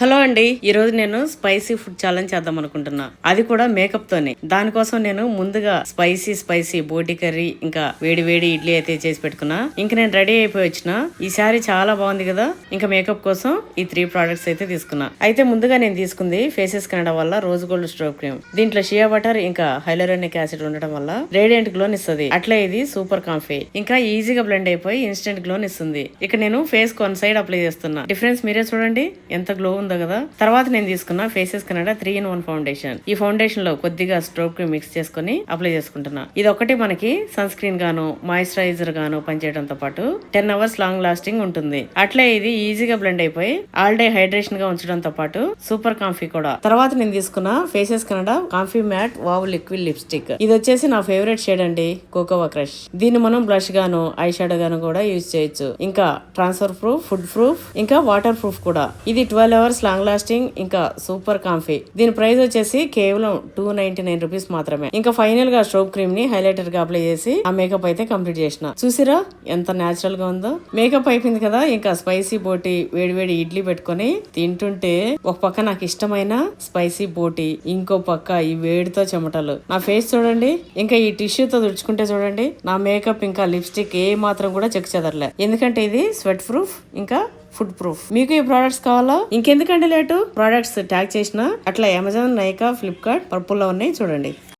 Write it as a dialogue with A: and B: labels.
A: Hello అండి, ఈ రోజు నేను స్పైసీ ఫుడ్ ఛాలెంజ్ చేద్దాం అనుకుంటున్నా. అది కూడా మేకప్ తోనే. దానికోసం నేను ముందుగా స్పైసీ బోటి కర్రీ ఇంకా వేడి వేడి ఇడ్లీ అయితే చేసి పెట్టుకున్నా. ఇంక నేను రెడీ అయిపోయి వచ్చిన. ఈ సారీ చాలా బాగుంది కదా. ఇంకా మేకప్ కోసం ఈ 3 ప్రొడక్ట్స్ అయితే తీసుకున్నా. అయితే ముందుగా నేను తీసుకుంది ఫేసెస్ కెనడా వల్ల రోజ్ గోల్డ్ స్ట్రోక్ క్రీమ్. దీంట్లో షియా బటర్ ఇంకా హైలూరోనిక్ యాసిడ్ ఉండడం వల్ల రేడియంట్ గ్లోన్ ఇస్తుంది. అట్లే ఇది సూపర్ కాంఫీ. ఇంకా ఈజీగా బ్లెండ్ అయిపోయి ఇన్స్టెంట్ గ్లోన్ ఇస్తుంది. ఇక నేను ఫేస్ కి 1 సైడ్ అప్లై చేస్తున్నా. డిఫరెన్స్ మీరే చూడండి ఎంత గ్లో ఉందో కదా. తర్వాత నేను తీసుకున్న ఫేసెస్ కెనడా 3-in-1 ఫౌండేషన్. ఈ ఫౌండేషన్ లో కొద్దిగా స్ట్రోక్ క్రీమ్ మిక్స్ చేసుకుని అప్లై చేసుకుంటున్నా. ఇది ఒకటి మనకి సన్ స్క్రీన్ గాను మాయిశ్చరైజర్ గాను పనిచేయడంతో పాటు 10 hours లాంగ్ లాస్టింగ్ ఉంటుంది. అట్లే ఇది ఈజీగా బ్లెండ్ అయిపోయి ఆల్ డే హైడ్రేషన్ గా ఉంచడంతో పాటు సూపర్ కాంఫీ కూడా. తర్వాత నేను తీసుకున్న faces Canada comfy matte wow liquid lipstick. ఇది వచ్చేసి నా ఫేవరెట్ షేడ్ అండి, కోకోవా క్రష్. దీన్ని మనం బ్లష్ గాను ఐ షాడో గాను కూడా యూజ్ చేయొచ్చు. ఇంకా ట్రాన్స్ఫర్ ప్రూఫ్, ఫుడ్ ప్రూఫ్, ఇంకా వాటర్ ప్రూఫ్ కూడా. ఇది 12 hours లాంగ్ లాస్టింగ్ ఇంకా సూపర్ కాంఫీ. దీని ప్రైస్ వచ్చేసి కేవలం 299 రూపీస్ మాత్రమే. ఇంకా ఫైనల్ గా స్ట్రోక్ క్రీమ్ ని హైలైటర్ గా అప్లై చేసి ఆ మేకప్ అయితే కంప్లీట్ చేసిన. చూసిరా ఎంత నేచురల్ గా ఉందో. మేకప్ అయిపోయింది కదా. ఇంకా స్పైసీ బోటి వేడి ఇడ్లీ పెట్టుకొని తింటుంటే ఒక పక్క నాకు ఇష్టమైన స్పైసీ బోటి, ఇంకో పక్క ఈ వేడితో చెమటలు. నా ఫేస్ చూడండి. ఇంకా ఈ టిష్యూతో తుడుచుకుంటే చూడండి నా మేకప్ ఇంకా లిప్స్టిక్ ఏ మాత్రం కూడా చెక్ చెదరలే. ఎందుకంటే ఇది స్వెట్ ప్రూఫ్ ఇంకా ఫుడ్ ప్రూఫ్. మీకు ఈ ప్రోడక్ట్స్ కావాలా? ఇంకెందుకంటే లేటు, ప్రోడక్ట్స్ ట్యాగ్ చేసిన అట్లా అమెజాన్, నైకా, ఫ్లిప్కార్ట్, పర్పుల్ లో ఉన్నాయి చూడండి.